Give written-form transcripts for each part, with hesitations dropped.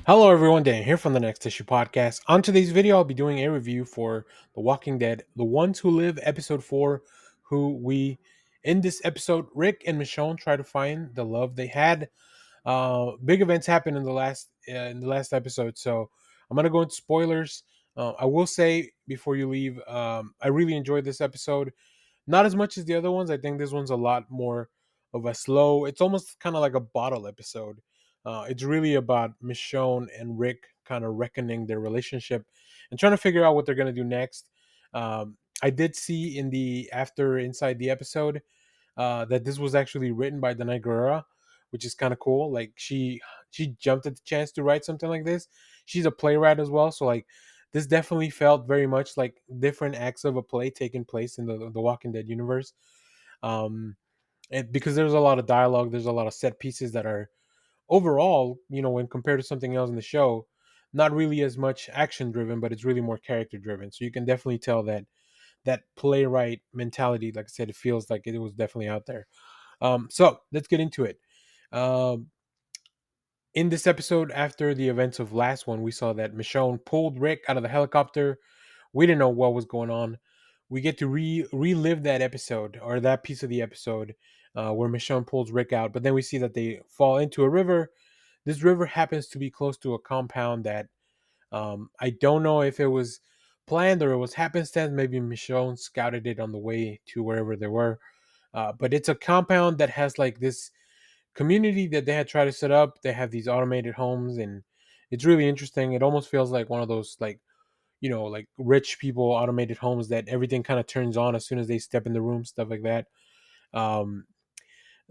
Hello everyone, Dan here from the Next Issue Podcast. On today's video, I'll be doing a review for The Walking Dead, The Ones Who Live, Episode 4, in this episode, Rick and Michonne try to find the love they had. Big events happened in the last episode, so I'm gonna go into spoilers. I will say before you leave, I really enjoyed this episode. Not as much as the other ones. I think this one's a lot more of a slow. It's almost kind of like a bottle episode. It's really about Michonne and Rick kind of reckoning their relationship and trying to figure out what they're gonna do next. I did see in the after inside the episode that this was actually written by Danai Gurira, which is kind of cool. Like she jumped at the chance to write something like this. She's a playwright as well, so like this definitely felt very much like different acts of a play taking place in the Walking Dead universe. Um, because there's a lot of dialogue, there's a lot of set pieces that are overall, when compared to something else in the show, not really as much action driven, but it's really more character driven. So you can definitely tell that that playwright mentality, like I said, it feels like it was definitely out there. So let's get into it. Um, in this episode, after the events of last one, we saw that Michonne pulled Rick out of the helicopter. We didn't know what was going on. We get to relive that episode or that piece of the episode where Michonne pulls Rick out, but then we see that they fall into a river. This river happens to be close to a compound that I don't know if it was planned or it was happenstance. Maybe Michonne scouted it on the way to wherever they were. But it's a compound that has like this community that they had tried to set up. They have these automated homes, and it's really interesting. It almost feels like one of those like like rich people automated homes that everything kind of turns on as soon as they step in the room, stuff like that. Um,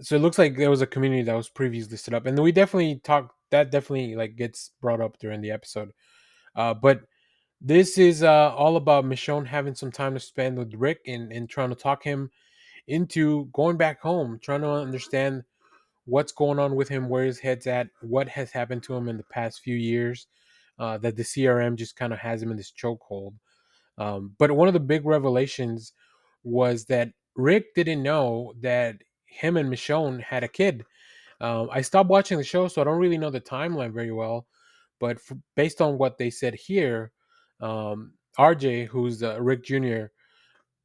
so it looks like there was a community that was previously set up, and we definitely talk that definitely like gets brought up during the episode. But this is all about Michonne having some time to spend with Rick and trying to talk him into going back home, trying to understand what's going on with him, where his head's at, what has happened to him in the past few years, that the CRM just kind of has him in this chokehold. But one of the big revelations was that Rick didn't know that him and Michonne had a kid. I stopped watching the show, so I don't really know the timeline very well. But based on what they said here, RJ, who's Rick Jr.,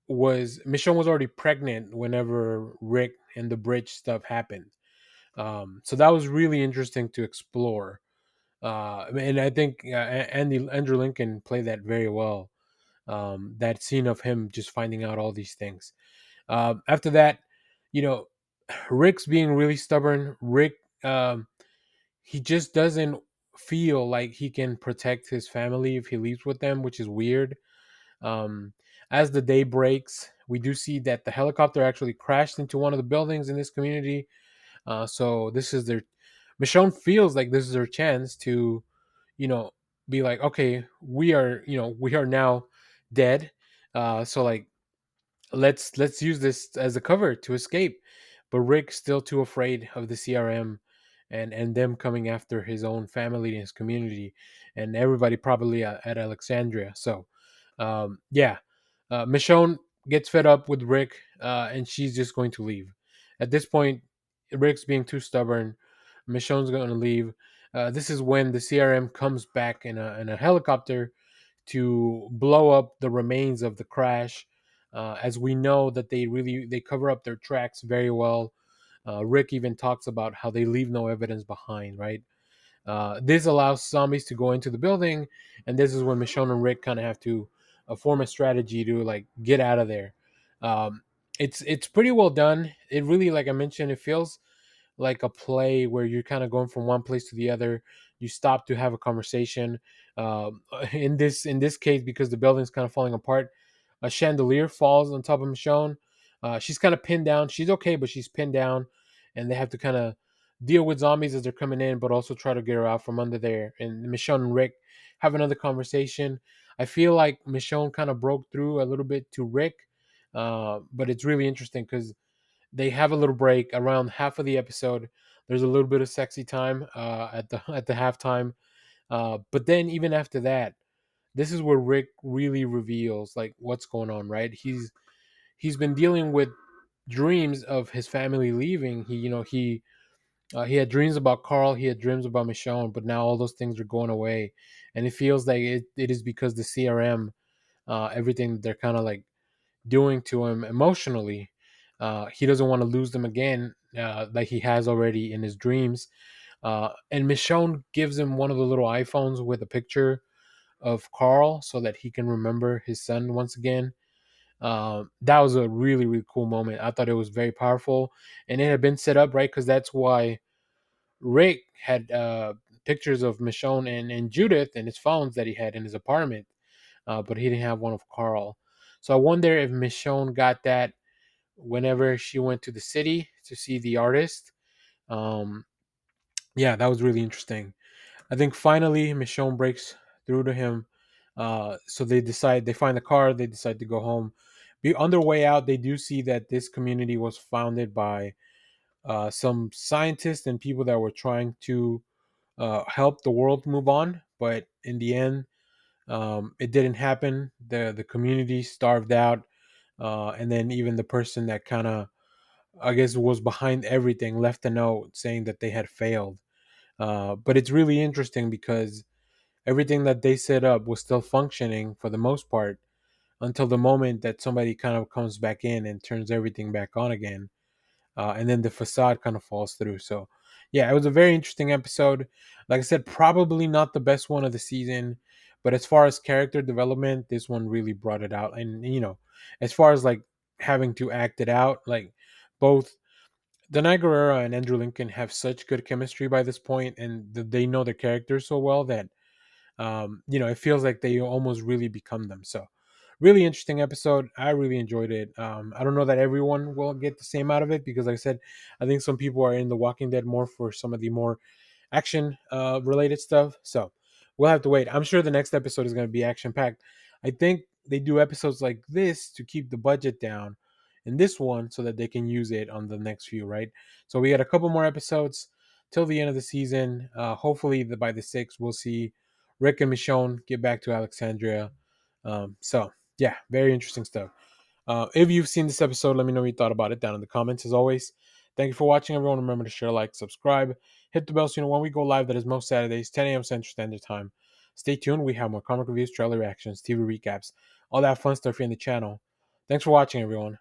was Michonne was already pregnant whenever Rick and the bridge stuff happened. So that was really interesting to explore. And I think Andrew Lincoln played that very well. That scene of him just finding out all these things. After that, you know, Rick's being really stubborn. Rick, he just doesn't feel like he can protect his family if he leaves with them, which is weird. Um, as the day breaks, we do see that the helicopter actually crashed into one of the buildings in this community. So this is their Michonne feels like this is her chance to, you know, be like, okay, we are now dead. So like let's use this as a cover to escape. But Rick's still too afraid of the CRM and them coming after his own family and his community and everybody probably at Alexandria. So yeah, Michonne gets fed up with Rick and she's just going to leave. At this point, Rick's being too stubborn. Michonne's going to leave. This is when the CRM comes back in a helicopter to blow up the remains of the crash. As we know that they cover up their tracks very well. Rick even talks about how they leave no evidence behind, right? This allows zombies to go into the building, and this is when Michonne and Rick kind of have to form a strategy to like get out of there. Um, it's pretty well done. It really, like I mentioned, it feels like a play where you're kind of going from one place to the other. You stop to have a conversation. In this case, because the building's kind of falling apart, a chandelier falls on top of Michonne. She's kind of pinned down. She's okay, but she's pinned down, and they have to kind of deal with zombies as they're coming in, but also try to get her out from under there. And Michonne and Rick have another conversation. I feel like Michonne kind of broke through a little bit to Rick, but it's really interesting because they have a little break around half of the episode. There's a little bit of sexy time at the halftime, but then even after that, this is where Rick really reveals like what's going on. Right? He's been dealing with dreams of his family leaving. He He had dreams about Carl, he had dreams about Michonne, but now all those things are going away, and it feels like it is because the CRM, everything they're kind of like doing to him emotionally. He doesn't want to lose them again, like he has already in his dreams. And Michonne gives him one of the little iPhones with a picture of Carl so that he can remember his son once again. That was a really, really cool moment. I thought it was very powerful, and it had been set up right because that's why Rick had pictures of Michonne and Judith and his phones that he had in his apartment, but he didn't have one of Carl. So I wonder if Michonne got that whenever she went to the city to see the artist. Um, yeah, that was really interesting. I think finally Michonne breaks through to him. So they find the car, they decide to go home. On their way out, they do see that this community was founded by some scientists and people that were trying to help the world move on. But in the end, it didn't happen. The community starved out, and then even the person that kind of, I guess, was behind everything left a note saying that they had failed. But it's really interesting because everything that they set up was still functioning for the most part until the moment that somebody kind of comes back in and turns everything back on again, and then the facade kind of falls through. So, yeah, it was a very interesting episode. Like I said, probably not the best one of the season, but as far as character development, this one really brought it out. And as far as like having to act it out, like both Danai Guerrera and Andrew Lincoln have such good chemistry by this point, and they know their characters so well that it feels like they almost really become them. So, really interesting episode. I really enjoyed it. I don't know that everyone will get the same out of it because, like I said, I think some people are in The Walking Dead more for some of the more action related stuff. So, we'll have to wait. I'm sure the next episode is going to be action packed. I think they do episodes like this to keep the budget down in this one so that they can use it on the next few, right? So, we got a couple more episodes till the end of the season. Hopefully, by the 6th, we'll see Rick and Michonne get back to Alexandria. So yeah, very interesting stuff. If you've seen this episode, let me know what you thought about it down in the comments. As always, thank you for watching, everyone. Remember to share, like, subscribe, hit the bell so you know when we go live. That is most Saturdays, 10 a.m. Central Standard Time. Stay tuned. We have more comic reviews, trailer reactions, TV recaps, all that fun stuff here in the channel. Thanks for watching, everyone.